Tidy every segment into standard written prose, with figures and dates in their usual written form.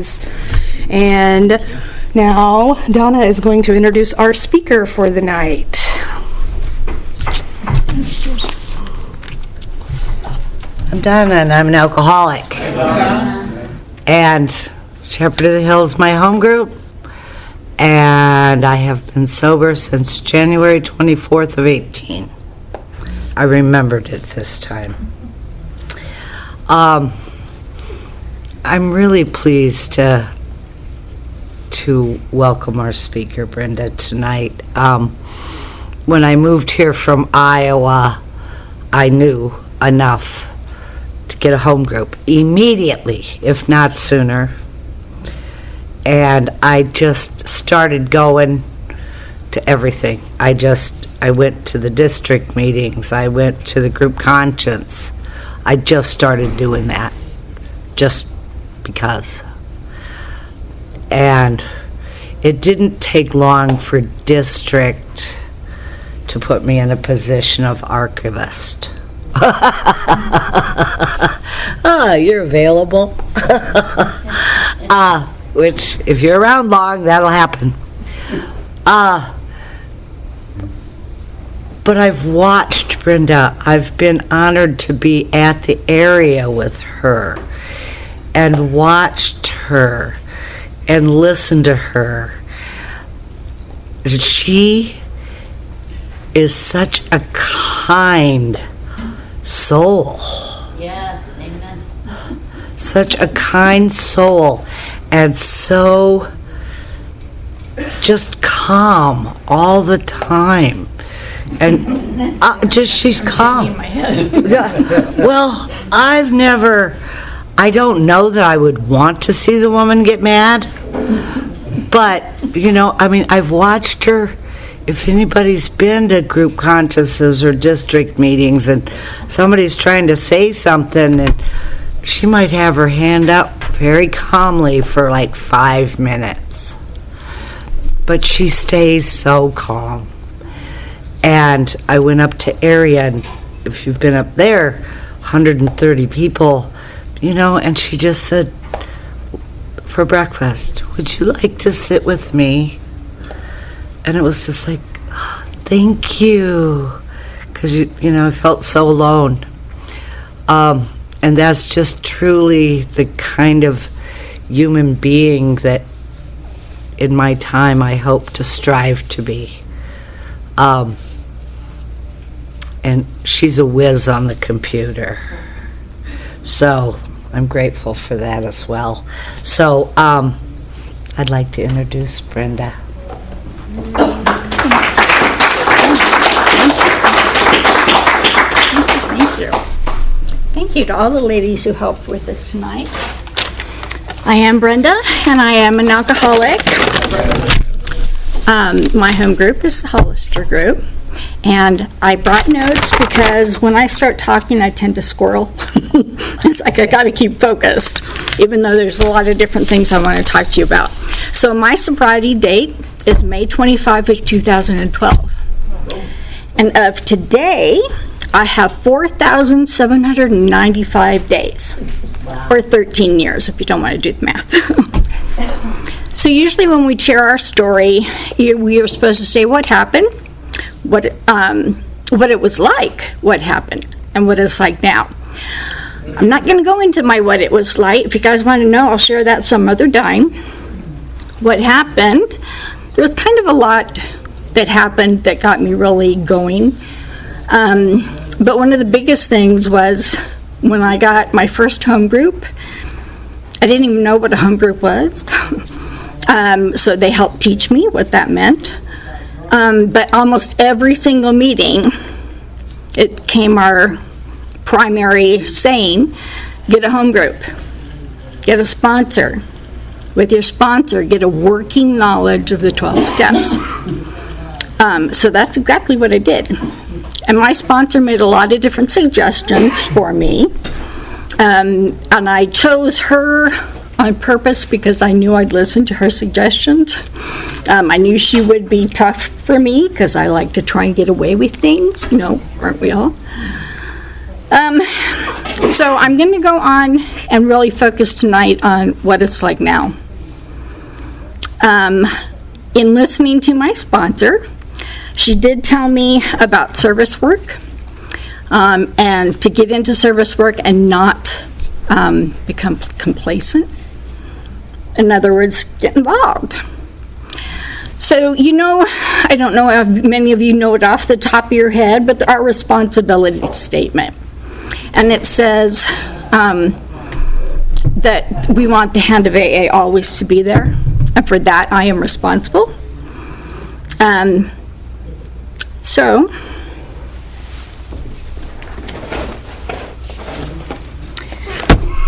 And now Donna is going to introduce our speaker for the night. I'm Donna and I'm an alcoholic. And Shepard of the Hills, my home group. And I have been sober since January 24th of 18. I remembered it this time. I'm really pleased to welcome our speaker, Brenda, tonight. When I moved here from Iowa, I knew enough to get a home group immediately, if not sooner. And I just started going to everything. I went to the district meetings. I went to the group conscience. I just started doing that, just because. And it didn't take long for district to put me in a position of archivist. You're available. Which, if you're around long, that'll happen. But I've watched Brenda. I've been honored to be at the area with her and watched her and listened to her. She is such a kind soul. Yeah, amen. Such a kind soul, and so just calm all the time. And she's calm. Well, I don't know that I would want to see the woman get mad, but, I've watched her. If anybody's been to group consciences or district meetings and somebody's trying to say something, and she might have her hand up very calmly for like 5 minutes, but she stays so calm. And I went up to area, and if you've been up there, 130 people, and she just said, for breakfast, would you like to sit with me? And it was just like, thank you, because I felt so alone. And that's just truly the kind of human being that in my time I hope to strive to be. And she's a whiz on the computer, so I'm grateful for that as well. So I'd like to introduce Brenda. Thank you. Thank you to all the ladies who helped with us tonight. I am Brenda, and I am an alcoholic. My home group is the Hollister group, and I brought notes because when I start talking, I tend to squirrel. It's like I got to keep focused, even though there's a lot of different things I want to talk to you about. So my sobriety date is May 25 of 2012. And of today, I have 4,795 days, or 13 years if you don't want to do the math. So usually when we share our story, we are supposed to say what happened, what it was like, what happened, and what it's like now. I'm not going to go into what it was like. If you guys want to know, I'll share that some other time. What happened, there was kind of a lot that happened that got me really going. But one of the biggest things was when I got my first home group, I didn't even know what a home group was. So they helped teach me what that meant. But almost every single meeting, it became our primary saying, get a home group, get a sponsor. With your sponsor, get a working knowledge of the 12 steps. So that's exactly what I did. And my sponsor made a lot of different suggestions for me. And I chose her on purpose because I knew I'd listen to her suggestions. I knew she would be tough for me because I like to try and get away with things, aren't we all? So I'm going to go on and really focus tonight on what it's like now. In listening to my sponsor, she did tell me about service work, and to get into service work and not become complacent. In other words, get involved. So, I don't know if many of you know it off the top of your head, but our responsibility statement. And it says that we want the hand of AA always to be there. And for that, I am responsible. So,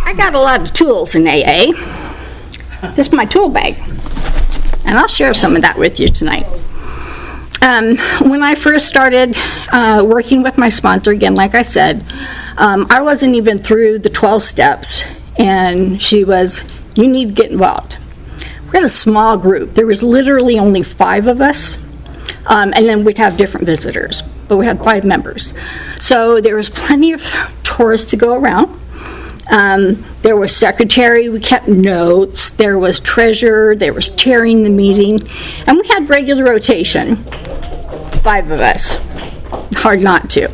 I got a lot of tools in AA. This is my tool bag. And I'll share some of that with you tonight. When I first started working with my sponsor, again, like I said, I wasn't even through the 12 steps, and she was, you need to get involved. We had a small group. There was literally only 5 of us, and then we'd have different visitors, but we had 5 members. So there was plenty of chores to go around. There was secretary, we kept notes, there was treasurer, there was chairing the meeting, and we had regular rotation, 5 of us, hard not to.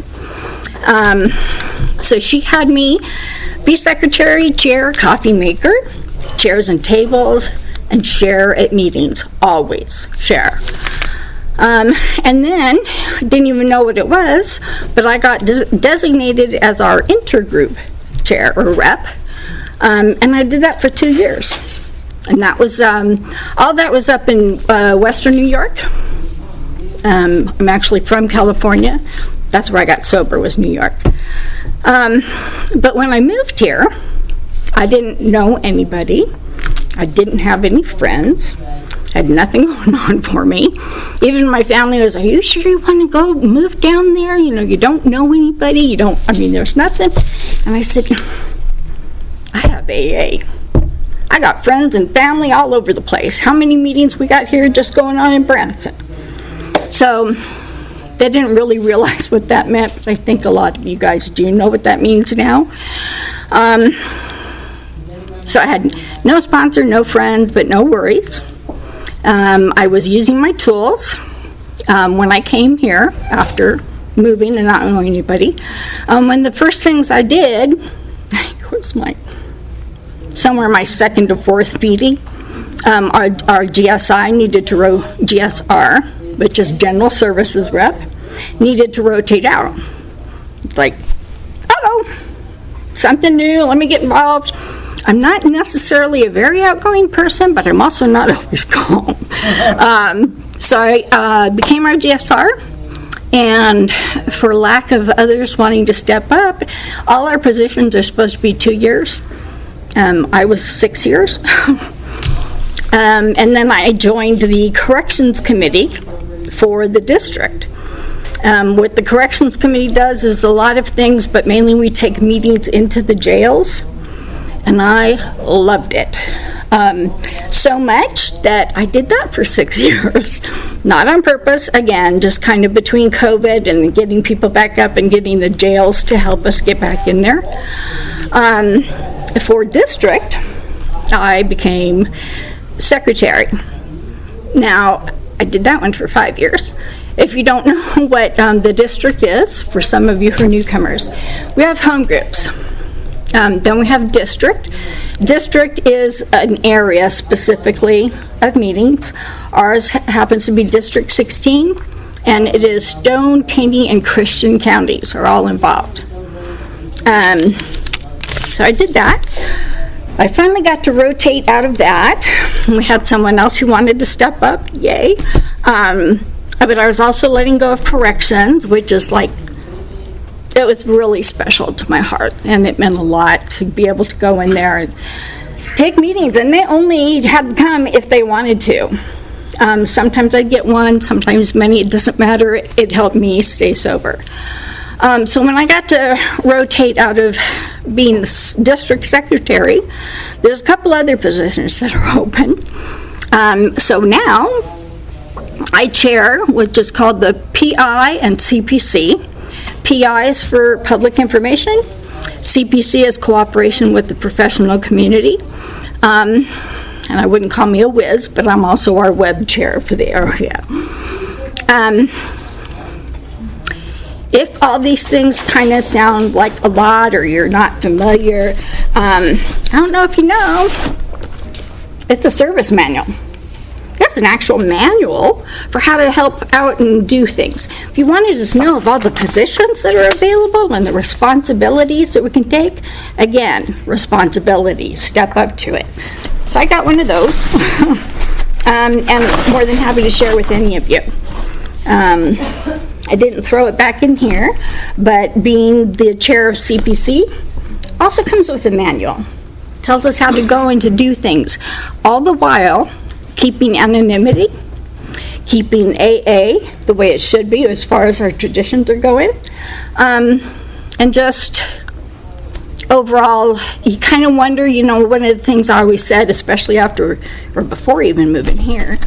So she had me be secretary, chair, coffee maker, chairs and tables, and share at meetings, always share. And then, didn't even know what it was, but I got designated as our intergroup chair or rep, and I did that for 2 years. And that was, all that was up in Western New York. I'm actually from California. That's where I got sober, was New York. But when I moved here, I didn't know anybody. I didn't have any friends. I had nothing going on for me. Even my family was like, are you sure you want to go move down there? You don't know anybody. There's nothing. And I said, I have AA. I got friends and family all over the place. How many meetings we got here just going on in Branson? So they didn't really realize what that meant, but I think a lot of you guys do know what that means now. So I had no sponsor, no friend, but no worries. I was using my tools when I came here after moving and not knowing anybody. One of the first things I did, it was somewhere my second or fourth meeting, our GSI needed to GSR, which is General Services Rep, needed to rotate out. It's like, uh-oh, something new, let me get involved. I'm not necessarily a very outgoing person, but I'm also not always calm. So I became our GSR, and for lack of others wanting to step up, all our positions are supposed to be 2 years. I was 6 years. And then I joined the Corrections Committee for the district. What the Corrections Committee does is a lot of things, but mainly we take meetings into the jails. And I loved it. So much that I did that for 6 years. Not on purpose, again, just kind of between COVID and getting people back up and getting the jails to help us get back in there. For district, I became secretary. Now, I did that one for 5 years. If you don't know what the district is, for some of you who are newcomers, we have home groups. Then we have district. District is an area specifically of meetings. Ours happens to be District 16, and it is Stone, Taney, and Christian counties are all involved. So I did that. I finally got to rotate out of that. We had someone else who wanted to step up, yay. But I was also letting go of corrections, which is like, it was really special to my heart, and it meant a lot to be able to go in there and take meetings, and they only had to come if they wanted to. Sometimes I'd get one, sometimes many, it doesn't matter, it helped me stay sober. So when I got to rotate out of being the district secretary, there's a couple other positions that are open. So now I chair, which is called the PI and CPC. PI is for public information, CPC is cooperation with the professional community. And I wouldn't call me a whiz, but I'm also our web chair for the area. If all these things kind of sound like a lot or you're not familiar, I don't know if you know, it's a service manual. That's an actual manual for how to help out and do things. If you wanted to just know of all the positions that are available and the responsibilities that we can take, again, responsibilities, step up to it. So I got one of those, and more than happy to share with any of you. I didn't throw it back in here, but being the chair of CPC also comes with a manual. Tells us how to go and to do things, all the while keeping anonymity, keeping AA the way it should be as far as our traditions are going, and just overall, you kind of wonder, you know, one of the things I always said, especially after or before even moving here,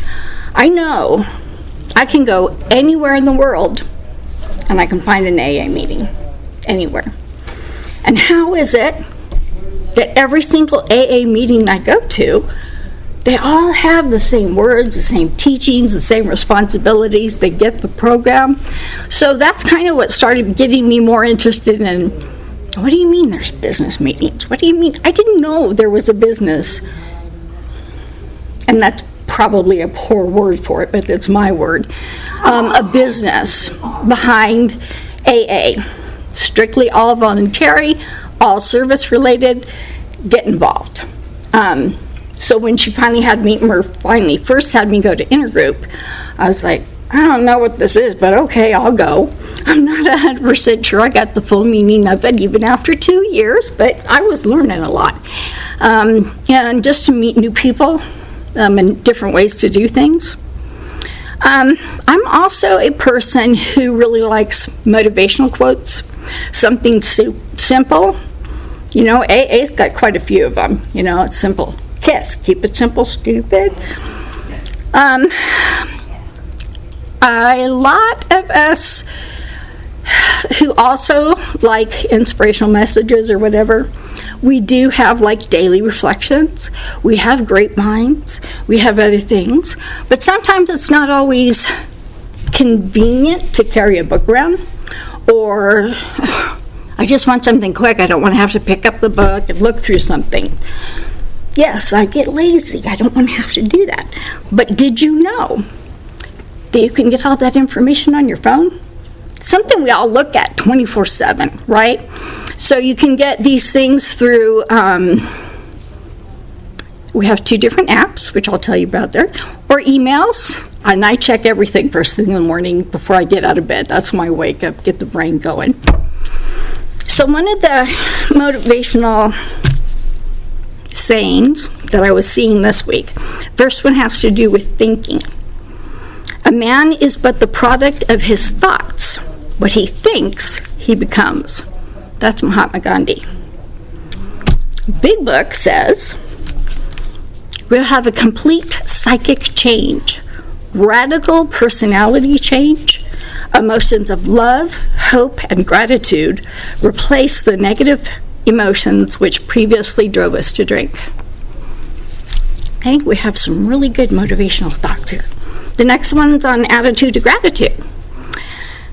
I know I can go anywhere in the world and I can find an AA meeting anywhere. And how is it that every single AA meeting I go to, they all have the same words, the same teachings, the same responsibilities, they get the program? So that's kind of what started getting me more interested in, what do you mean there's business meetings? What do you mean? I didn't know there was a business, and that's probably a poor word for it, but it's my word, a business behind AA. Strictly all voluntary, all service related, get involved. So when she finally first had me go to intergroup, I was like, I don't know what this is, but okay, I'll go. I'm not 100% sure I got the full meaning of it, even after 2 years, but I was learning a lot. And just to meet new people and different ways to do things. I'm also a person who really likes motivational quotes, something simple. You know, AA's got quite a few of them. You know, it's simple. KISS, keep it simple, stupid. A lot of us who also like inspirational messages or whatever, we do have like daily reflections. We have great minds. We have other things. But sometimes it's not always convenient to carry a book around, or I just want something quick. I don't want to have to pick up the book and look through something. Yes, I get lazy. I don't want to have to do that. But did you know that you can get all that information on your phone? Something we all look at 24/7, right? So you can get these things through, we have 2 different apps, which I'll tell you about there, or emails, and I check everything first thing in the morning before I get out of bed. That's my wake up, get the brain going. So one of the motivational sayings that I was seeing this week, first one has to do with thinking. A man is but the product of his thoughts. What he thinks, he becomes. That's Mahatma Gandhi. Big Book says, we'll have a complete psychic change, radical personality change, emotions of love, hope, and gratitude replace the negative emotions which previously drove us to drink. Okay, we have some really good motivational thoughts here. The next one's on attitude to gratitude.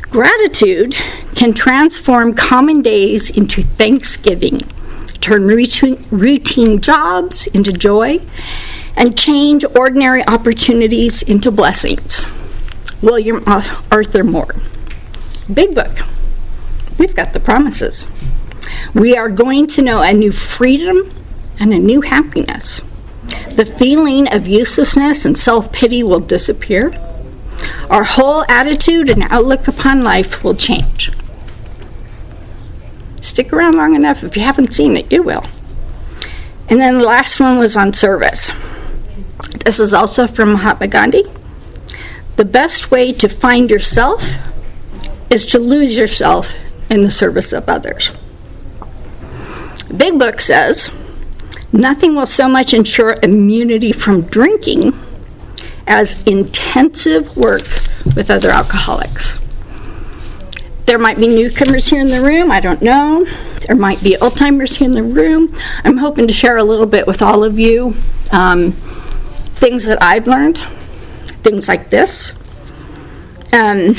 Gratitude can transform common days into thanksgiving, turn routine jobs into joy, and change ordinary opportunities into blessings. William Arthur Moore. Big Book. We've got the promises. We are going to know a new freedom and a new happiness. The feeling of uselessness and self-pity will disappear. Our whole attitude and outlook upon life will change. Stick around long enough. If you haven't seen it, you will. And then the last one was on service. This is also from Mahatma Gandhi. The best way to find yourself is to lose yourself in the service of others. Big Book says, nothing will so much ensure immunity from drinking as intensive work with other alcoholics. There might be newcomers here in the room, I don't know. There might be old-timers here in the room. I'm hoping to share a little bit with all of you, things that I've learned, things like this. Where'd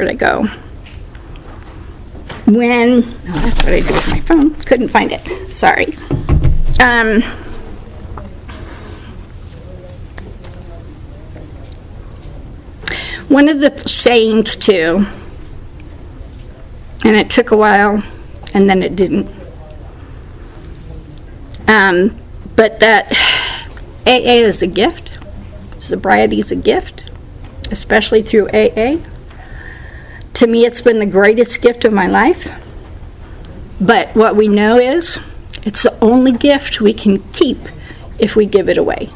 I go? That's what I did with my phone. Couldn't find it. Sorry. One of the sayings, too, and it took a while, and then it didn't, but that AA is a gift. Sobriety is a gift, especially through AA. To me, it's been the greatest gift of my life. But what we know is, it's the only gift we can keep if we give it away.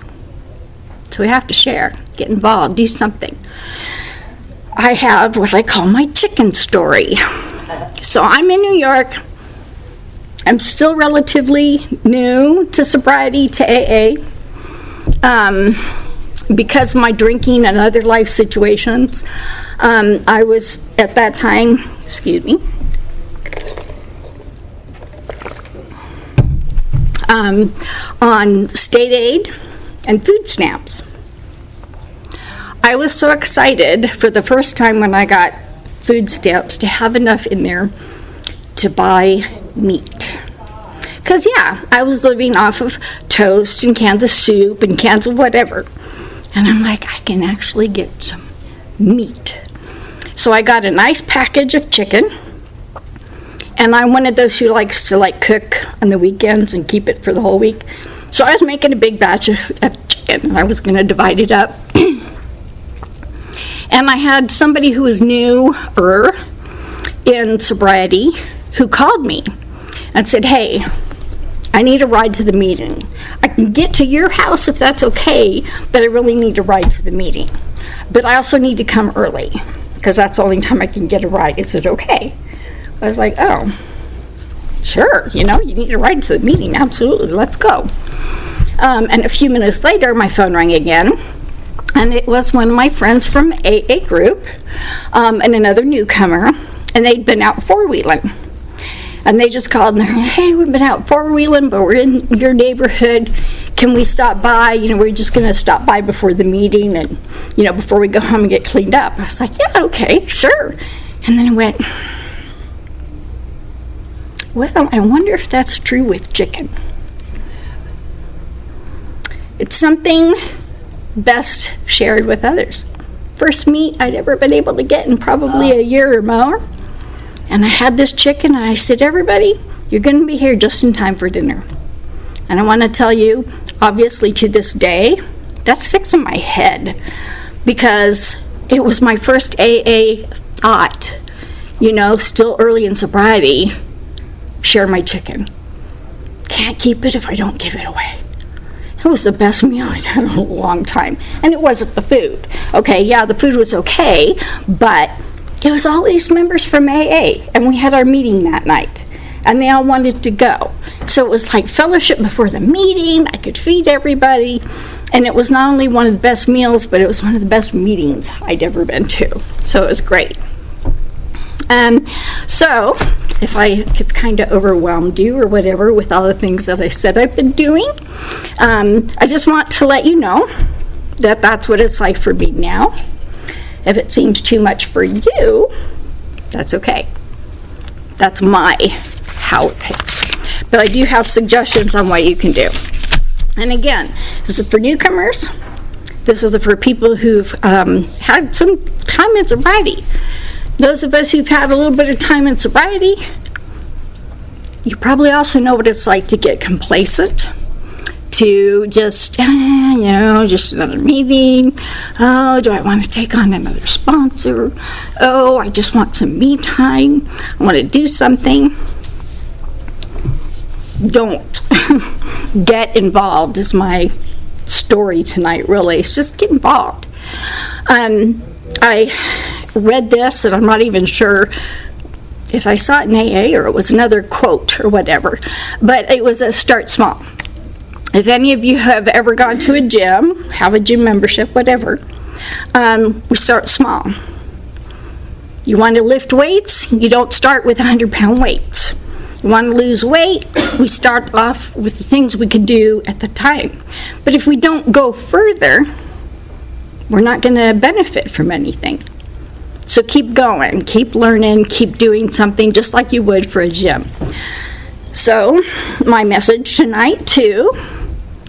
So we have to share, get involved, do something. I have what I call my chicken story. So I'm in New York. I'm still relatively new to sobriety, to AA. Because of my drinking and other life situations, I was at that time, on state aid and food stamps. I was so excited for the first time when I got food stamps to have enough in there to buy meat. Because, yeah, I was living off of toast and cans of soup and cans of whatever. And I'm like, I can actually get some meat. So I got a nice package of chicken. And I'm one of those who likes to cook on the weekends and keep it for the whole week. So I was making a big batch of chicken, and I was going to divide it up. And I had somebody who was newer in sobriety who called me and said, hey, I need a ride to the meeting. I can get to your house if that's okay, but I really need a ride to the meeting. But I also need to come early, because that's the only time I can get a ride. Is it okay? I was like, oh, sure, you need a ride to the meeting. Absolutely, let's go. And a few minutes later, my phone rang again. And it was one of my friends from AA group and another newcomer, and they'd been out four-wheeling. And they just called and they're like, hey, we've been out four-wheeling, but we're in your neighborhood. Can we stop by? We're just going to stop by before the meeting and, before we go home and get cleaned up. I was like, yeah, okay, sure. And then I went, well, I wonder if that's true with chicken. It's something best shared with others. First meat I'd ever been able to get in probably a year or more. And I had this chicken, and I said, everybody, you're going to be here just in time for dinner. And I want to tell you, obviously to this day, that sticks in my head, because it was my first AA thought, still early in sobriety, share my chicken. Can't keep it if I don't give it away. It was the best meal I'd had in a long time. And it wasn't the food. Okay, yeah, the food was okay, but it was all these members from AA, and we had our meeting that night, and they all wanted to go. So it was like fellowship before the meeting. I could feed everybody, and it was not only one of the best meals, but it was one of the best meetings I'd ever been to. So it was great. So if I have kind of overwhelmed you or whatever with all the things that I said I've been doing, I just want to let you know that that's what it's like for me now. If it seems too much for you, that's okay. That's how it takes. But I do have suggestions on what you can do. And again, this is for newcomers. This is for people who've had some time in sobriety. Those of us who've had a little bit of time in sobriety, you probably also know what it's like to get complacent, to just another meeting. Oh, do I want to take on another sponsor? Oh, I just want some me time. I want to do something. Don't. Get involved is my story tonight, really. It's just get involved. I read this, and I'm not even sure if I saw it in AA or it was another quote or whatever, but it was a start small. If any of you have ever gone to a gym, have a gym membership, whatever, we start small. You want to lift weights? You don't start with 100-pound weights. You want to lose weight? We start off with the things we could do at the time. But if we don't go further, we're not going to benefit from anything. So keep going, keep learning, keep doing something just like you would for a gym. So my message tonight too,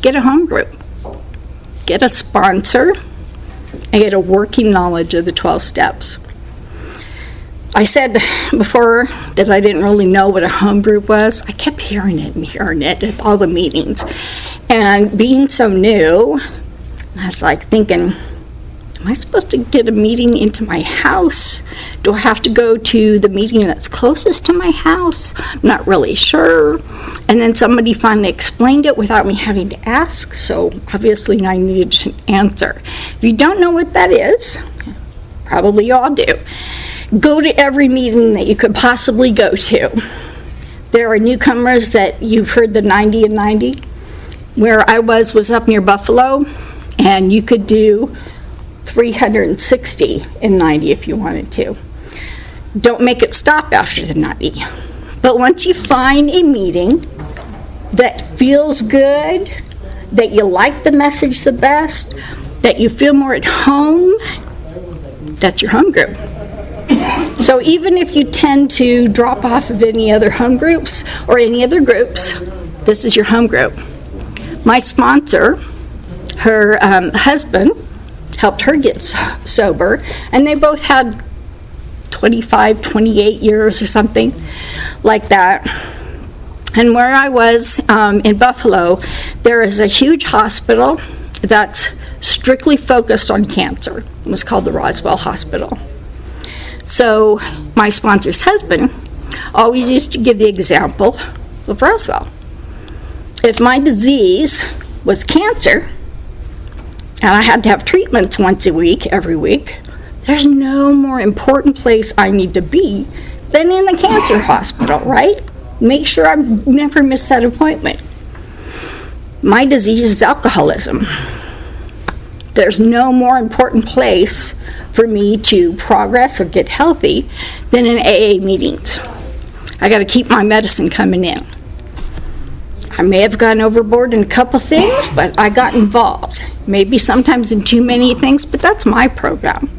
get a home group, get a sponsor, and get a working knowledge of the 12 steps. I said before that I didn't really know what a home group was. I kept hearing it at all the meetings. And being so new, I was like thinking, am I supposed to get a meeting into my house? Do I have to go to the meeting that's closest to my house? I'm not really sure. And then somebody finally explained it without me having to ask, so obviously I needed an answer. If you don't know what that is, probably you all do, go to every meeting that you could possibly go to. There are newcomers that you've heard the 90 and 90. Where I was up near Buffalo, and you could do 360 in 90 if you wanted to. Don't make it stop after the 90. But once you find a meeting that feels good, that you like the message the best, that you feel more at home, that's your home group. So even if you tend to drop off of any other home groups or any other groups, this is your home group. My sponsor, her husband, helped her get sober, and they both had 25, 28 years or something like that. And where I was in Buffalo, there is a huge hospital that's strictly focused on cancer. It was called the Roswell Hospital. So my sponsor's husband always used to give the example of Roswell. If my disease was cancer, and I had to have treatments once a week, every week, there's no more important place I need to be than in the cancer hospital, right? Make sure I never miss that appointment. My disease is alcoholism. There's no more important place for me to progress or get healthy than in AA meetings. I got to keep my medicine coming in. I may have gone overboard in a couple things, but I got involved. Maybe sometimes in too many things, but that's my program.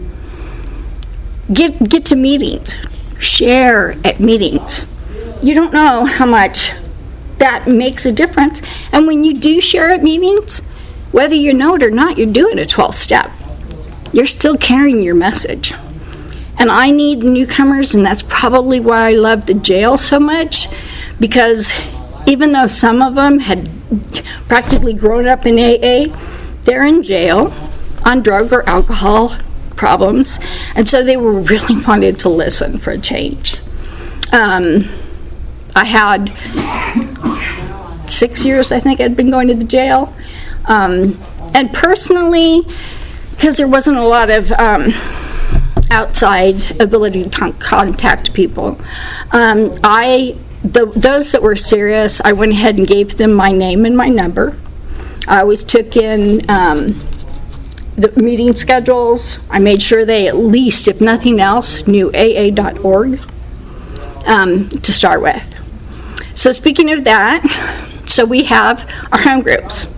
Get to meetings. Share at meetings. You don't know how much that makes a difference. And when you do share at meetings, whether you know it or not, you're doing a 12th step. You're still carrying your message. And I need newcomers, and that's probably why I love the jail so much, because even though some of them had practically grown up in AA, they're in jail on drug or alcohol problems, and so they were really wanted to listen for a change. I had 6 years, I think, I'd been going to the jail. And personally, because there wasn't a lot of outside ability to contact people, those that were serious, I went ahead and gave them my name and my number. I always took in the meeting schedules. I made sure they at least, if nothing else, knew AA.org to start with. So speaking of that, so we have our home groups.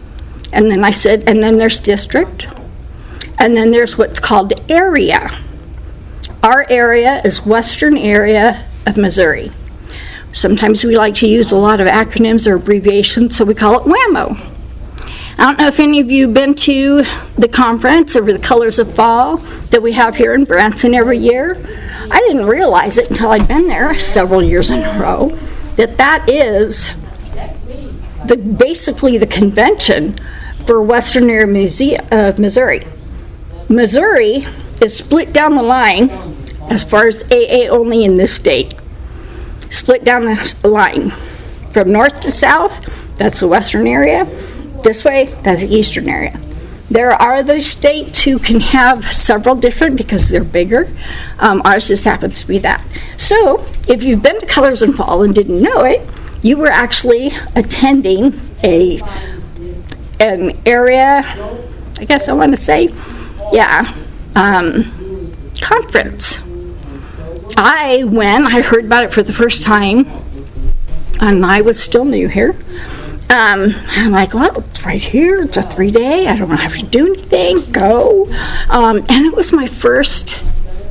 And then I said, and then there's district. And then there's what's called area. Our area is western area of Missouri. Sometimes we like to use a lot of acronyms or abbreviations, so we call it WAMO. I don't know if any of you have been to the conference over the Colors of Fall that we have here in Branson every year. I didn't realize it until I'd been there several years in a row, that is basically the convention for western area of Missouri. Missouri is split down the line as far as AA only in this state. Split down the line from north to south, that's the western area. This way, that's the eastern area. There are other states who can have several different because they're bigger. Ours just happens to be that. So if you've been to Colors in Fall and didn't know it, you were actually attending an area, I guess I want to say, conference. when I heard about it for the first time, and I was still new here, I'm like, well, it's right here. It's a 3-day. I don't have to do anything. Go. And it was my first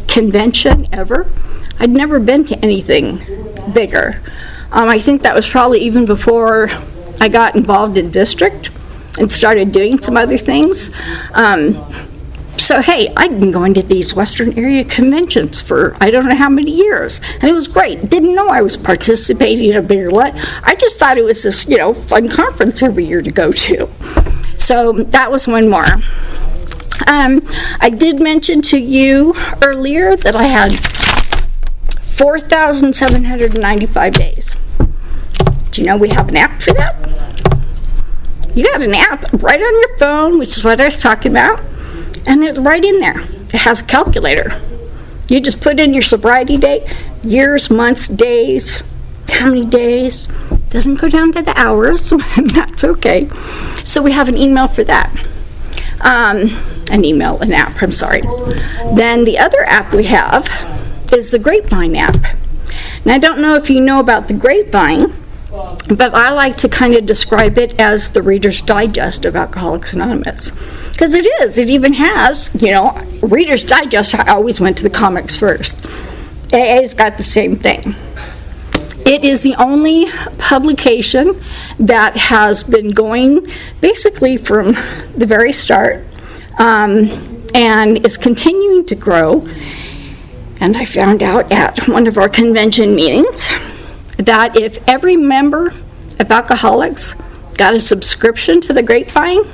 convention ever. I'd never been to anything bigger. I think that was probably even before I got involved in district and started doing some other things. So, hey, I'd been going to these Western area conventions for I don't know how many years, and it was great. Didn't know I was participating in a bigger lot. I just thought it was this, fun conference every year to go to. So that was one more. I did mention to you earlier that I had 4,795 days. Do you know we have an app for that? You got an app right on your phone, which is what I was talking about. And it's right in there. It has a calculator. You just put in your sobriety date, years, months, days, how many days. Doesn't go down to the hours, and that's okay. So we have an email for that. An app, I'm sorry. Then the other app we have is the Grapevine app. Now, I don't know if you know about the Grapevine, but I like to kind of describe it as the Reader's Digest of Alcoholics Anonymous. Because it is. It even has, Reader's Digest, I always went to the comics first. AA's got the same thing. It is the only publication that has been going basically from the very start and is continuing to grow. And I found out at one of our convention meetings that if every member of Alcoholics got a subscription to the Grapevine,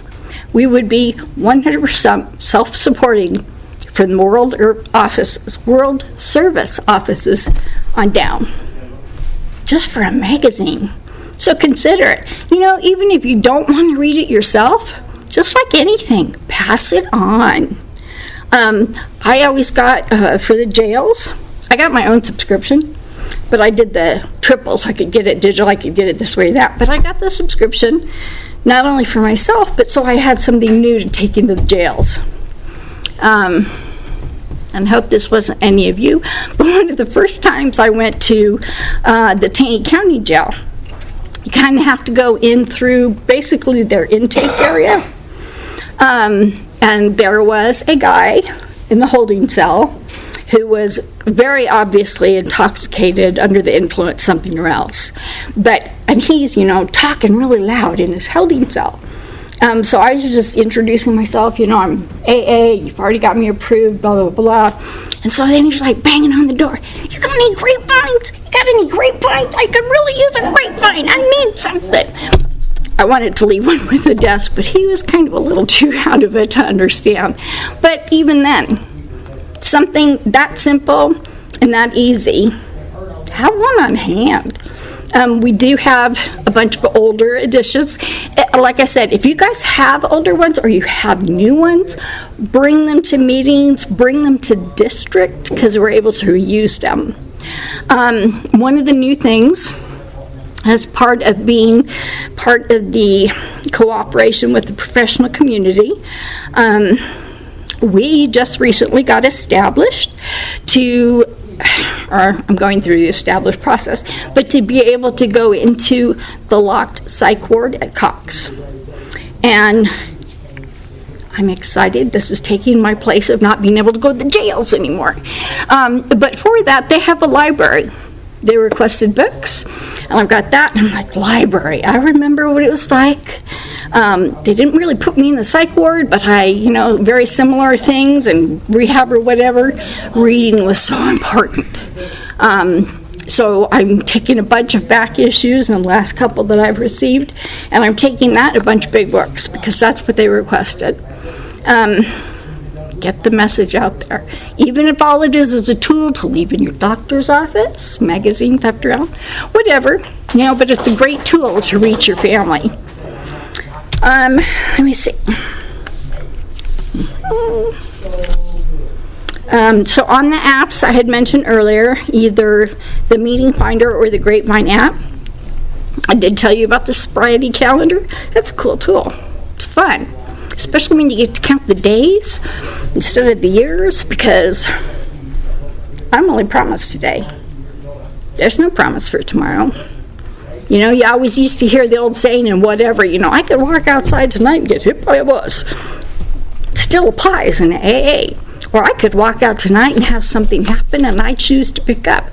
we would be 100% self-supporting from the world service offices on down, just for a magazine. So consider it. Even if you don't want to read it yourself, just like anything, pass it on. I always got, for the jails, I got my own subscription, but I did the triple, so I could get it digital, I could get it this way, that. But I got the subscription, not only for myself, but so I had something new to take into the jails. And hope this wasn't any of you, but one of the first times I went to the Taney County Jail, you kind of have to go in through basically their intake area. And there was a guy in the holding cell who was very obviously intoxicated, under the influence, something or else. And he's, talking really loud in his holding cell. So I was just introducing myself, I'm AA, you've already got me approved, blah, blah, blah. And so then he's like banging on the door. You got any grapevines? You got any grapevines? I could really use a grapevine. I need something. I wanted to leave one with the desk, but he was kind of a little too out of it to understand. But even then, something that simple and that easy, have one on hand. We do have a bunch of older editions. Like I said, if you guys have older ones or you have new ones, bring them to meetings, bring them to district, because we're able to reuse them. One of the new things, as part of being part of the cooperation with the professional community, we just recently got established I'm going through the established process, but to be able to go into the locked psych ward at Cox. And I'm excited. This is taking my place of not being able to go to the jails anymore. But for that, they have a library. They requested books, and I've got that, and I'm like, library. I remember what it was like. They didn't really put me in the psych ward, but very similar things, and rehab or whatever. Reading was so important. So I'm taking a bunch of back issues and the last couple that I've received, and I'm taking that and a bunch of big books, because that's what they requested. Get the message out there. Even if all it is a tool to leave in your doctor's office, magazines after out, whatever, but it's a great tool to reach your family. Let me see. So on the apps I had mentioned earlier, either the Meeting Finder or the Grapevine app. I did tell you about the sobriety calendar. That's a cool tool. It's fun. Especially when you get to count the days instead of the years, because I'm only promised today. There's no promise for tomorrow. You know, you always used to hear the old saying and whatever, you know, I could walk outside tonight and get hit by a bus. Still applies in AA. Or I could walk out tonight and have something happen and I choose to pick up.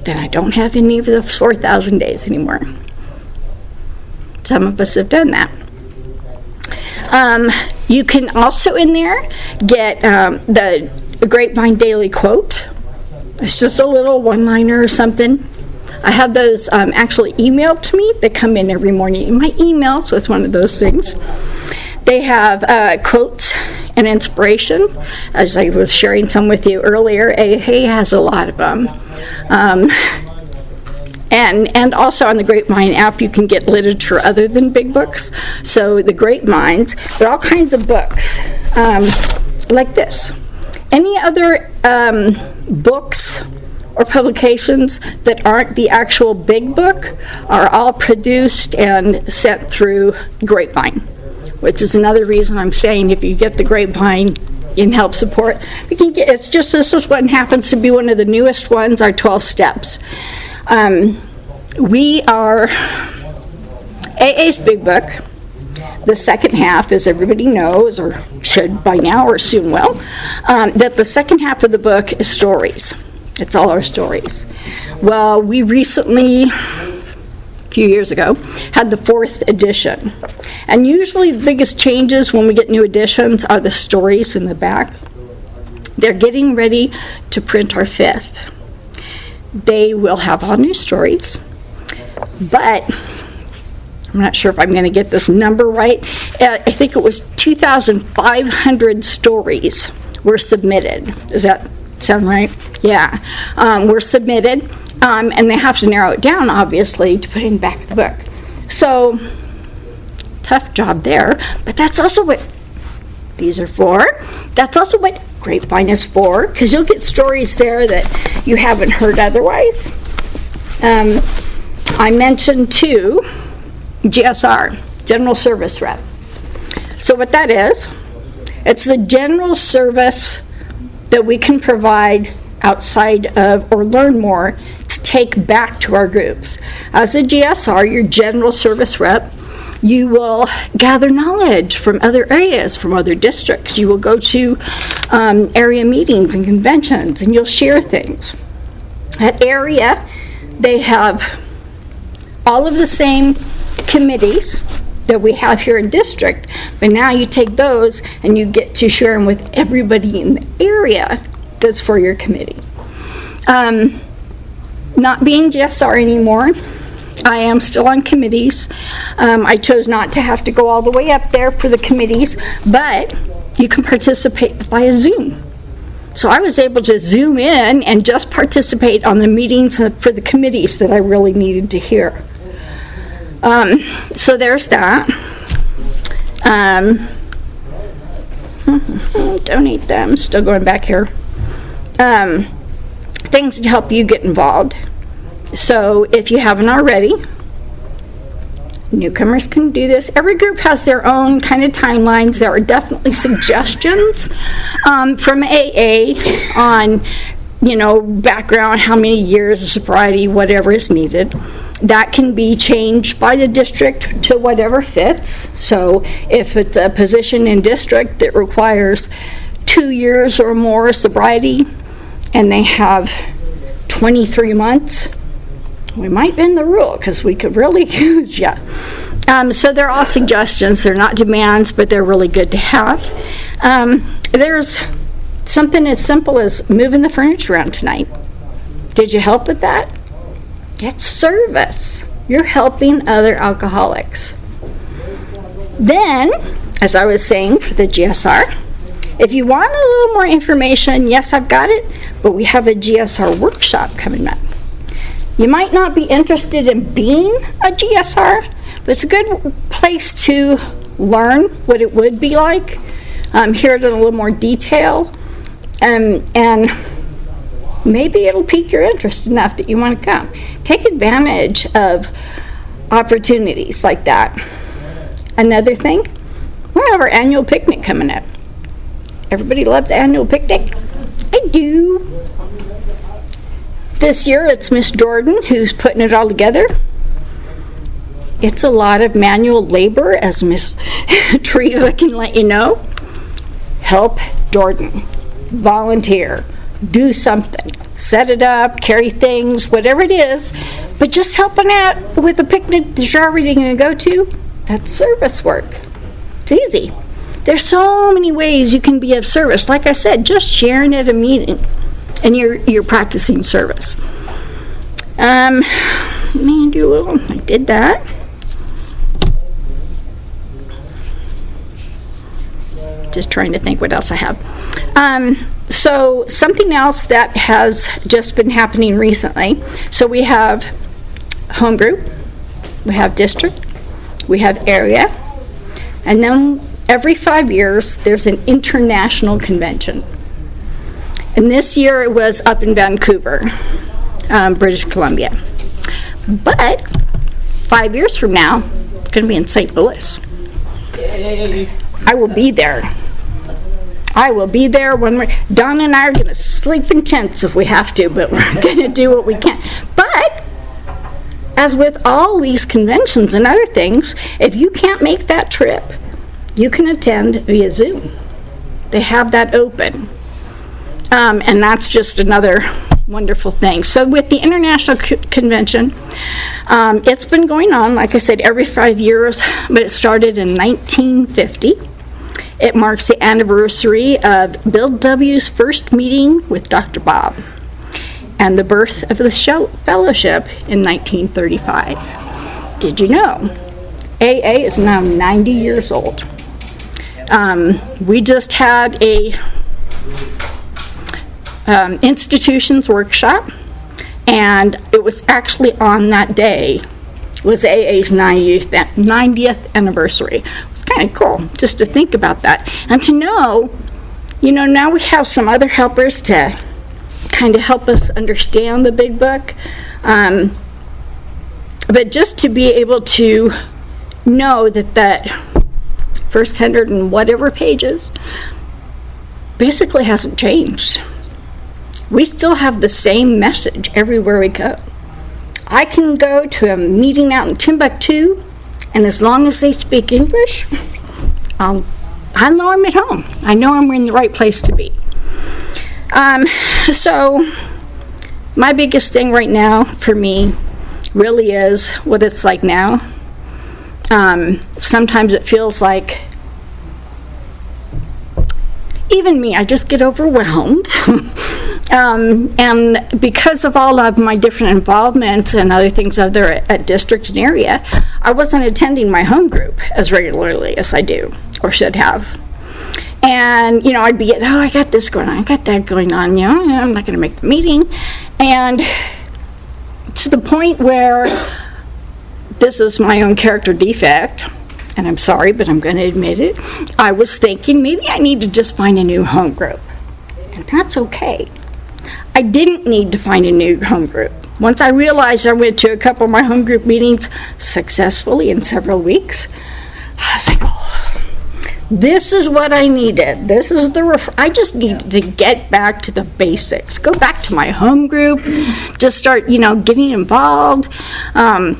Then I don't have any of the 4,000 days anymore. Some of us have done that. You can also in there get the Grapevine Daily Quote. It's just a little one-liner or something. I have those actually emailed to me. They come in every morning in my email, so it's one of those things. They have quotes and inspiration. As I was sharing some with you earlier, AA has a lot of them. And also on the Grapevine app, you can get literature other than big books. So the Grapevines, there are all kinds of books like this. Any other books or publications that aren't the actual big book are all produced and sent through Grapevine, which is another reason I'm saying if you get the Grapevine, you can help support. We can get, it's just this is what happens to be one of the newest ones, our 12 steps. We are AA's big book. The second half, as everybody knows, or should by now, or soon will, that the second half of the book is stories. It's all our stories. Well, we recently, a few years ago, had the 4th edition. And usually the biggest changes when we get new editions are the stories in the back. They're getting ready to print our 5th. They will have all new stories, but I'm not sure if I'm going to get this number right. I think it was 2,500 stories were submitted. Does that sound right? Yeah. Were submitted, and they have to narrow it down, obviously, to put in back of the book. So, tough job there, but that's also what these are for. That's also what Grapevine is for, because you'll get stories there that you haven't heard otherwise. I mentioned, too, GSR, General Service Rep. So what that is, it's the general service that we can provide outside of or learn more to take back to our groups. As a GSR, your General Service Rep, you will gather knowledge from other areas, from other districts. You will go to area meetings and conventions, and you'll share things. At area, they have all of the same committees that we have here in district, but now you take those and you get to share them with everybody in the area that's for your committee. Not being GSR anymore, I am still on committees. I chose not to have to go all the way up there for the committees, but you can participate via Zoom. So I was able to Zoom in and just participate on the meetings for the committees that I really needed to hear. So there's that. Donate them, still going back here. Things to help you get involved. So if you haven't already, newcomers can do this. Every group has their own kind of timelines. There are definitely suggestions from AA on, background, how many years of sobriety, whatever is needed. That can be changed by the district to whatever fits. So if it's a position in district that requires 2 years or more sobriety and they have 23 months, we might bend the rule because we could really use you. So they're all suggestions. They're not demands, but they're really good to have. There's something as simple as moving the furniture around tonight. Did you help with that? It's service. You're helping other alcoholics. Then, as I was saying for the GSR, if you want a little more information, yes, I've got it, but we have a GSR workshop coming up. You might not be interested in being a GSR, but it's a good place to learn what it would be like, hear it in a little more detail, and maybe it'll pique your interest enough that you want to come. Take advantage of opportunities like that. Another thing, we have our annual picnic coming up. Everybody love the annual picnic? I do. This year, it's Miss Jordan who's putting it all together. It's a lot of manual labor, as Miss Treva can let you know. Help Jordan. Volunteer. Do something. Set it up, carry things, whatever it is. But just helping out with a picnic that you're already going to go to, that's service work. It's easy. There's so many ways you can be of service. Like I said, just sharing at a meeting and you're practicing service. I did that. Just trying to think what else I have. So something else that has just been happening recently. So we have home group, we have district, we have area, and then every 5 years there's an international convention. And this year it was up in Vancouver, British Columbia. But 5 years from now, it's going to be in St. Louis. Yay. I will be there. I will be there when Donna and I are going to sleep in tents if we have to, but we're going to do what we can. But as with all these conventions and other things, if you can't make that trip, you can attend via Zoom. They have that open. And that's just another wonderful thing. So with the International Convention, it's been going on, like I said, every 5 years, but it started in 1950. It marks the anniversary of Bill W.'s first meeting with Dr. Bob and the birth of the fellowship in 1935. Did you know? AA is now 90 years old. We just had a institutions workshop, and it was actually on that day was AA's 90th anniversary. It was kind of cool just to think about that and to know, now we have some other helpers to kind of help us understand the big book, but just to be able to know that first 100 and whatever pages basically hasn't changed. We still have the same message everywhere we go. I can go to a meeting out in Timbuktu, and as long as they speak English, I know I'm at home. I know I'm in the right place to be. So my biggest thing right now for me really is what it's like now. Sometimes it feels like, even me, I just get overwhelmed. And because of all of my different involvements and other things other at district and area, I wasn't attending my home group as regularly as I do or should have. And, I'd be, I got this going on, I got that going on, I'm not going to make the meeting. And to the point where this is my own character defect, and I'm sorry, but I'm going to admit it, I was thinking maybe I need to just find a new home group. And that's okay. I didn't need to find a new home group. Once I realized I went to a couple of my home group meetings successfully in several weeks, I was like, this is what I needed. This is I just needed to get back to the basics. Go back to my home group, just start, getting involved. I'm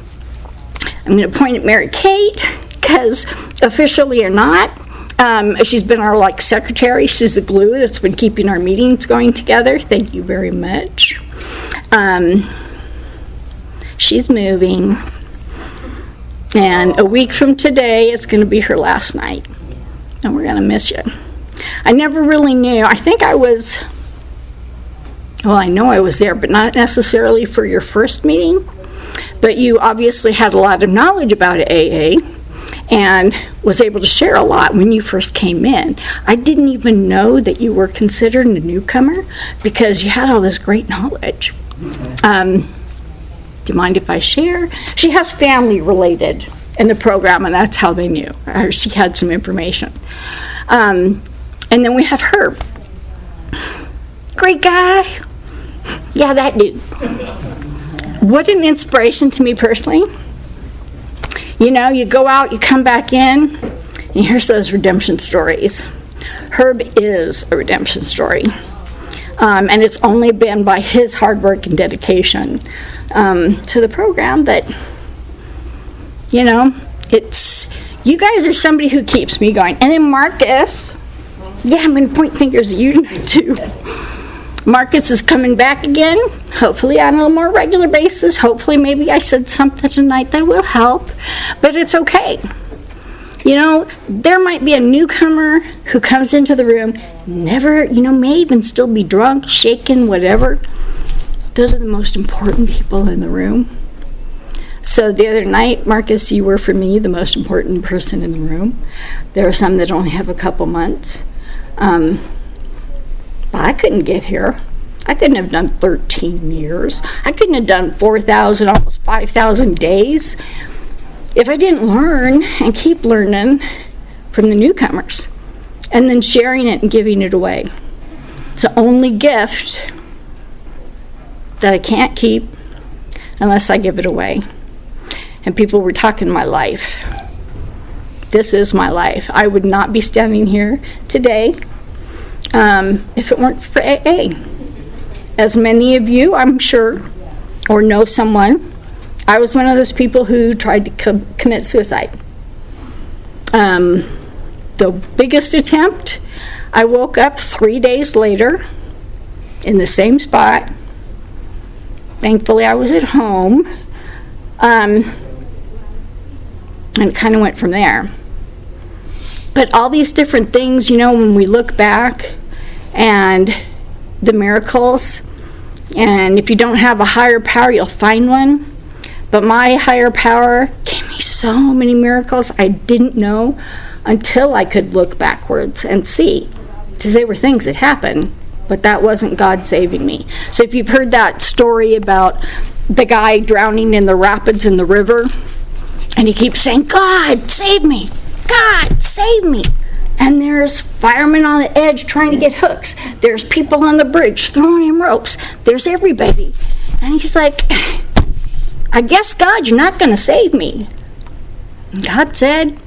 going to point at Mary Kate, because officially or not, she's been our secretary. She's the glue that's been keeping our meetings going together. Thank you very much. She's moving, and a week from today is going to be her last night, and we're going to miss you. I never really knew. I think I was, I know I was there, but not necessarily for your first meeting, but you obviously had a lot of knowledge about AA and was able to share a lot when you first came in. I didn't even know that you were considered a newcomer because you had all this great knowledge. Do you mind if I share? She has family related in the program, and that's how they knew. She had some information. And then we have Herb. Great guy. Yeah, that dude. What an inspiration to me personally. You go out, you come back in, and here's those redemption stories. Herb is a redemption story. And it's only been by his hard work and dedication to the program that, you guys are somebody who keeps me going. And then Marcus, I'm going to point fingers at you tonight too. Marcus is coming back again, hopefully on a little more regular basis. Hopefully maybe I said something tonight that will help, but it's okay. There might be a newcomer who comes into the room, never, may even still be drunk, shaken, whatever. Those are the most important people in the room. So the other night, Marcus, you were for me the most important person in the room. There are some that only have a couple months. But I couldn't get here. I couldn't have done 13 years. I couldn't have done 4,000, almost 5,000 days if I didn't learn and keep learning from the newcomers and then sharing it and giving it away. It's the only gift that I can't keep unless I give it away. And people were talking my life. This is my life. I would not be standing here today if it weren't for AA. As many of you, I'm sure, or know someone, I was one of those people who tried to commit suicide. The biggest attempt, I woke up 3 days later in the same spot. Thankfully, I was at home. And it kind of went from there. But all these different things, when we look back and the miracles, and if you don't have a higher power, you'll find one. But my higher power gave me so many miracles I didn't know until I could look backwards and see. Because they were things that happened, but that wasn't God saving me. So if you've heard that story about the guy drowning in the rapids in the river, and he keeps saying, God, save me! God, save me! And there's firemen on the edge trying to get hooks. There's people on the bridge throwing him ropes. There's everybody. And he's like, I guess, God, you're not going to save me. And God said,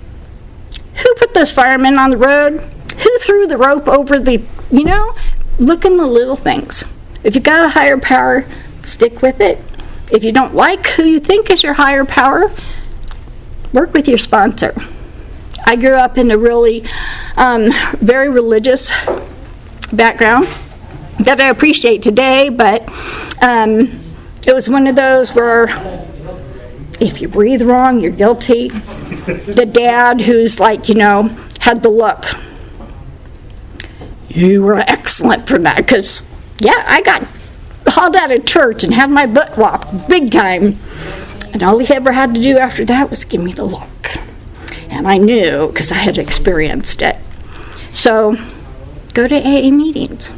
who put those firemen on the road? Who threw the rope over the, look in the little things. If you got a higher power, stick with it. If you don't like who you think is your higher power, work with your sponsor. I grew up in a really very religious background that I appreciate today, but it was one of those where if you breathe wrong, you're guilty. The dad who's like, had the look. You were excellent for that, because, I got hauled out of church and had my butt whopped big time. And all he ever had to do after that was give me the look. And I knew, because I had experienced it. So, go to AA meetings.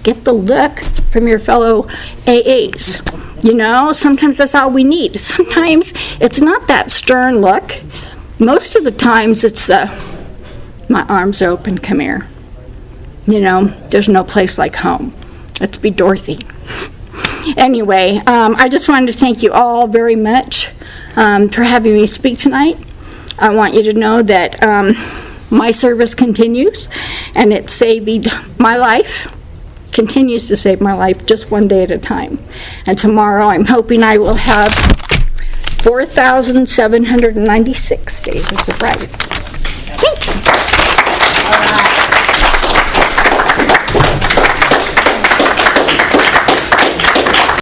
Get the look from your fellow AAs. Sometimes that's all we need. Sometimes it's not that stern look. Most of the times it's my arms are open, come here. There's no place like home. Let's be Dorothy. Anyway, I just wanted to thank you all very much for having me speak tonight. I want you to know that my service continues, and it's saving my life, continues to save my life just one day at a time. And tomorrow I'm hoping I will have 4,796 days of sobriety.